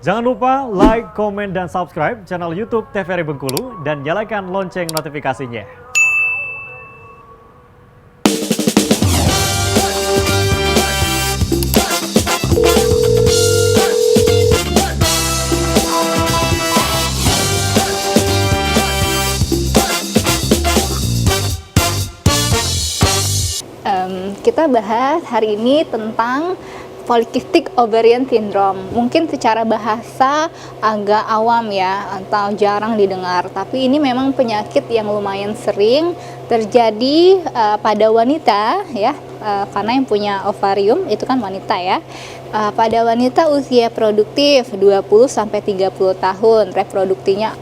Jangan lupa like, komen, dan subscribe channel YouTube TVRI Bengkulu dan nyalakan lonceng notifikasinya. Kita bahas hari ini tentang polycystic ovarian syndrome. Mungkin secara bahasa agak awam ya, atau jarang didengar. Tapi ini memang penyakit yang lumayan sering terjadi pada wanita ya, karena yang punya ovarium itu kan wanita ya. Pada wanita usia produktif 20-30 tahun,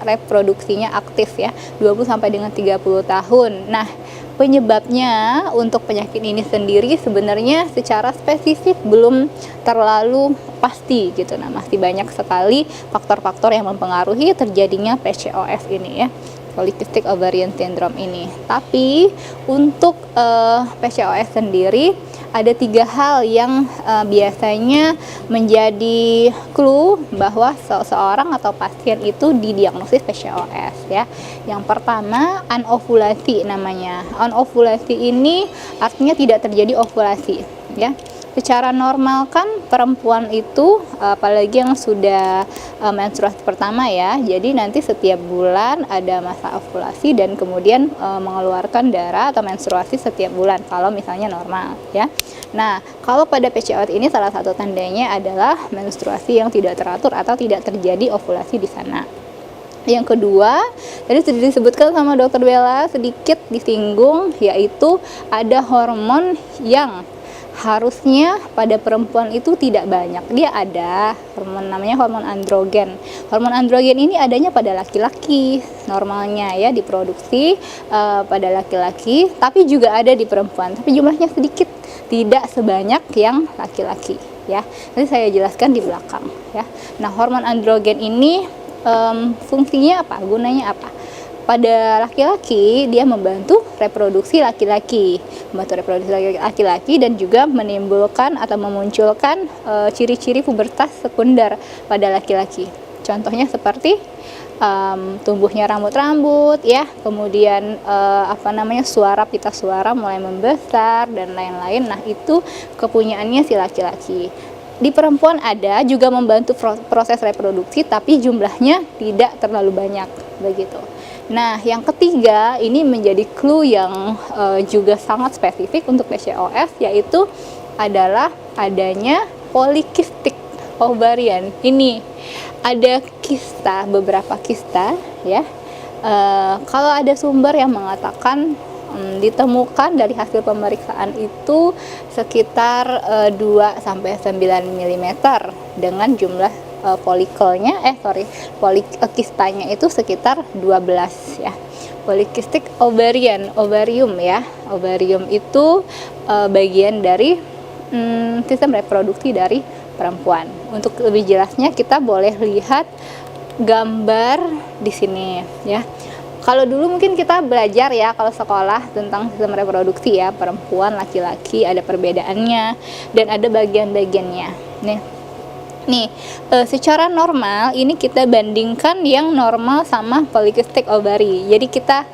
reproduksinya aktif ya, 20 sampai dengan 30 tahun. Nah, penyebabnya untuk penyakit ini sendiri sebenarnya secara spesifik belum terlalu pasti gitu. Nah, masih banyak sekali faktor-faktor yang mempengaruhi terjadinya PCOS ini ya, polycystic ovarian syndrome ini. Tapi untuk PCOS sendiri ada 3 hal yang biasanya menjadi clue bahwa seseorang atau pasien itu didiagnosis PCOS ya. Yang pertama, anovulasi namanya. Anovulasi ini artinya tidak terjadi ovulasi ya. Secara normal kan perempuan itu, apalagi yang sudah menstruasi pertama ya, jadi nanti setiap bulan ada masa ovulasi dan kemudian mengeluarkan darah atau menstruasi setiap bulan kalau misalnya normal ya. Nah, kalau pada PCOS ini salah satu tandanya adalah menstruasi yang tidak teratur atau tidak terjadi ovulasi di sana. Yang kedua, tadi sudah disebutkan sama Dokter Bella, sedikit disinggung, yaitu ada hormon yang harusnya pada perempuan itu tidak banyak. Dia ada hormon namanya hormon androgen. Hormon androgen ini adanya pada laki-laki normalnya ya, diproduksi pada laki-laki, tapi juga ada di perempuan, tapi jumlahnya sedikit, tidak sebanyak yang laki-laki ya. Nanti saya jelaskan di belakang ya. Nah, hormon androgen ini fungsinya apa? Gunanya apa? Pada laki-laki dia membantu reproduksi laki-laki, dan juga menimbulkan atau memunculkan ciri-ciri pubertas sekunder pada laki-laki. Contohnya seperti tumbuhnya rambut-rambut ya, kemudian suara pita suara mulai membesar dan lain-lain. Nah, itu kepunyaannya si laki-laki. Di perempuan ada juga membantu proses reproduksi, tapi jumlahnya tidak terlalu banyak begitu. Nah, yang ketiga ini menjadi clue yang juga sangat spesifik untuk PCOS, yaitu adalah adanya polycystic ovarian. Ini ada kista, beberapa kista ya. Kalau ada sumber yang mengatakan ditemukan dari hasil pemeriksaan itu sekitar 2-9 mm dengan jumlah kistanya itu sekitar 12 ya. Polycystic ovarium ya. Ovarium itu bagian dari sistem reproduksi dari perempuan. Untuk lebih jelasnya kita boleh lihat gambar di sini ya. Kalau dulu mungkin kita belajar ya kalau sekolah tentang sistem reproduksi ya, perempuan, laki-laki ada perbedaannya dan ada bagian-bagiannya. Nih, secara normal ini kita bandingkan yang normal sama polycystic ovary. Jadi kita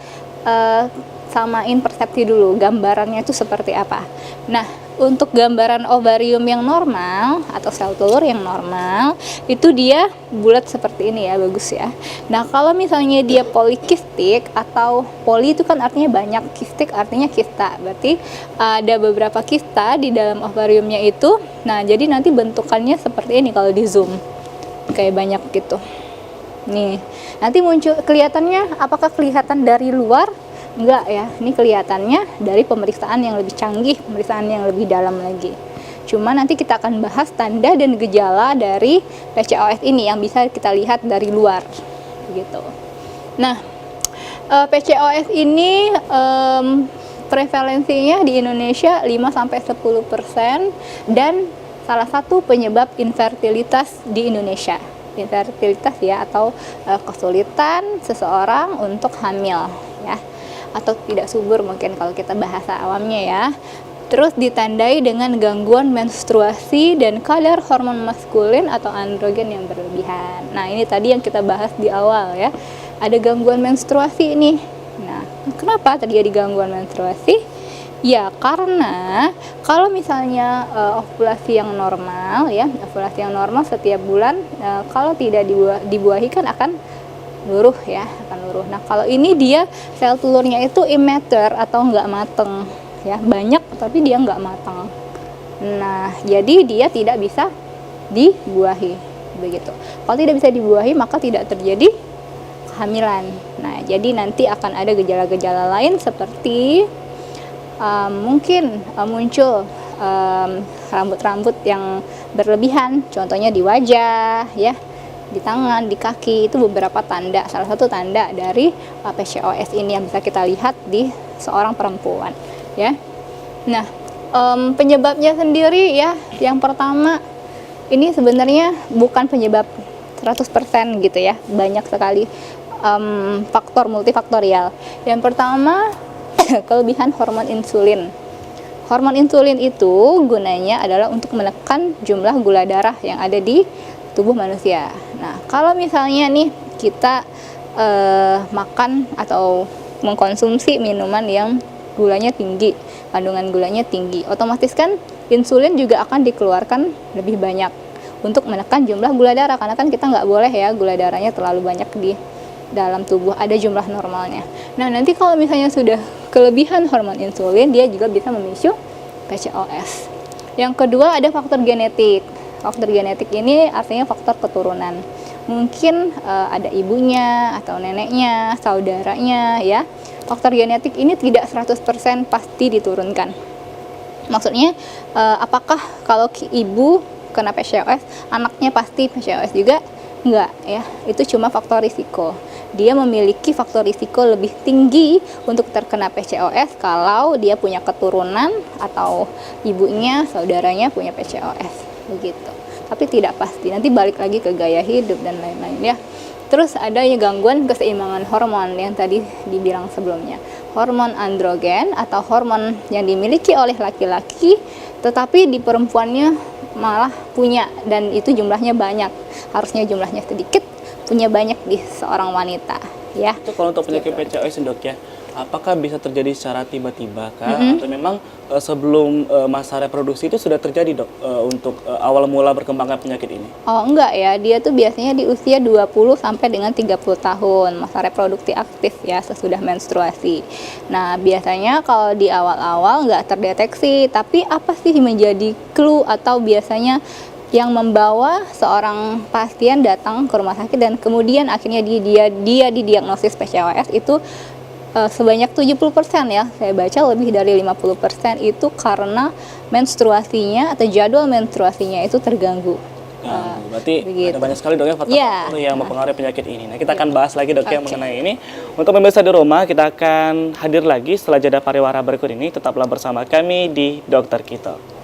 samain persepsi dulu, gambarannya itu seperti apa. Nah, untuk gambaran ovarium yang normal atau sel telur yang normal itu dia bulat seperti ini ya, bagus ya. Nah, kalau misalnya dia polikistik atau poli itu kan artinya banyak, kistik artinya kista, berarti ada beberapa kista di dalam ovariumnya itu. Nah, jadi nanti bentukannya seperti ini kalau di zoom, kayak banyak gitu. Nih, nanti muncul kelihatannya, apakah kelihatan dari luar? Enggak ya, ini kelihatannya dari pemeriksaan yang lebih canggih, pemeriksaan yang lebih dalam lagi. Cuma nanti kita akan bahas tanda dan gejala dari PCOS ini yang bisa kita lihat dari luar gitu. Nah, PCOS ini prevalensinya di Indonesia 5-10% dan salah satu penyebab infertilitas di Indonesia. Infertilitas ya, atau kesulitan seseorang untuk hamil ya, atau tidak subur mungkin kalau kita bahasa awamnya ya. Terus ditandai dengan gangguan menstruasi dan kadar hormon maskulin atau androgen yang berlebihan. Nah, ini tadi yang kita bahas di awal ya. Ada gangguan menstruasi ini. Nah, kenapa terjadi gangguan menstruasi? Ya, karena kalau misalnya ovulasi yang normal ya, ovulasi yang normal setiap bulan kalau tidak dibuahi kan akan luruh ya, akan luruh. Nah, kalau ini dia sel telurnya itu immature atau nggak mateng ya, banyak tapi dia nggak matang. Nah, jadi dia tidak bisa dibuahi begitu. Kalau tidak bisa dibuahi maka tidak terjadi kehamilan. Nah, jadi nanti akan ada gejala-gejala lain seperti mungkin muncul rambut-rambut yang berlebihan, contohnya di wajah ya, di tangan, di kaki. Itu beberapa tanda, salah satu tanda dari PCOS ini yang bisa kita lihat di seorang perempuan ya. Nah, penyebabnya sendiri ya, yang pertama ini sebenarnya bukan penyebab 100% gitu ya, banyak sekali faktor multifaktorial. Yang pertama kelebihan hormon insulin. Hormon insulin itu gunanya adalah untuk menekan jumlah gula darah yang ada di tubuh manusia. Nah, kalau misalnya nih kita makan atau mengkonsumsi minuman yang gulanya tinggi, kandungan gulanya tinggi, otomatis kan insulin juga akan dikeluarkan lebih banyak untuk menekan jumlah gula darah, karena kan kita nggak boleh ya gula darahnya terlalu banyak di dalam tubuh, ada jumlah normalnya. Nah, nanti kalau misalnya sudah kelebihan hormon insulin, dia juga bisa memicu PCOS. Yang kedua ada faktor genetik. Faktor genetik ini artinya faktor keturunan. Mungkin ada ibunya atau neneknya, saudaranya ya. Faktor genetik ini tidak 100% pasti diturunkan. Maksudnya apakah kalau ibu kena PCOS, anaknya pasti PCOS juga? Enggak ya, itu cuma faktor risiko. Dia memiliki faktor risiko lebih tinggi untuk terkena PCOS kalau dia punya keturunan atau ibunya, saudaranya punya PCOS begitu. Tapi tidak pasti, nanti balik lagi ke gaya hidup dan lain-lain ya. Terus ada ya gangguan keseimbangan hormon yang tadi dibilang sebelumnya. Hormon androgen atau hormon yang dimiliki oleh laki-laki tetapi di perempuannya malah punya, dan itu jumlahnya banyak. Harusnya jumlahnya sedikit, punya banyak di seorang wanita ya. Itu kalau untuk penyakit PCOS Dok ya, apakah bisa terjadi secara tiba-tiba kah atau memang sebelum masa reproduksi itu sudah terjadi Dok untuk awal mula berkembangnya penyakit ini? Oh enggak ya, dia tuh biasanya di usia 20 sampai dengan 30 tahun, masa reproduksi aktif ya sesudah menstruasi. Nah, biasanya kalau di awal-awal nggak terdeteksi, tapi apa sih menjadi clue atau biasanya yang membawa seorang pasien datang ke rumah sakit dan kemudian akhirnya dia didiagnosis PCOS itu sebanyak 70% ya, saya baca lebih dari 50% itu karena menstruasinya atau jadwal menstruasinya itu terganggu. Berarti begitu. ada banyak sekali Dok ya faktor-faktor yang mempengaruhi penyakit ini. Nah, kita akan bahas lagi Dok ya mengenai ini. Untuk pemirsa di rumah, kita akan hadir lagi setelah jeda pariwara berikut ini. Tetaplah bersama kami di Dokter Kito.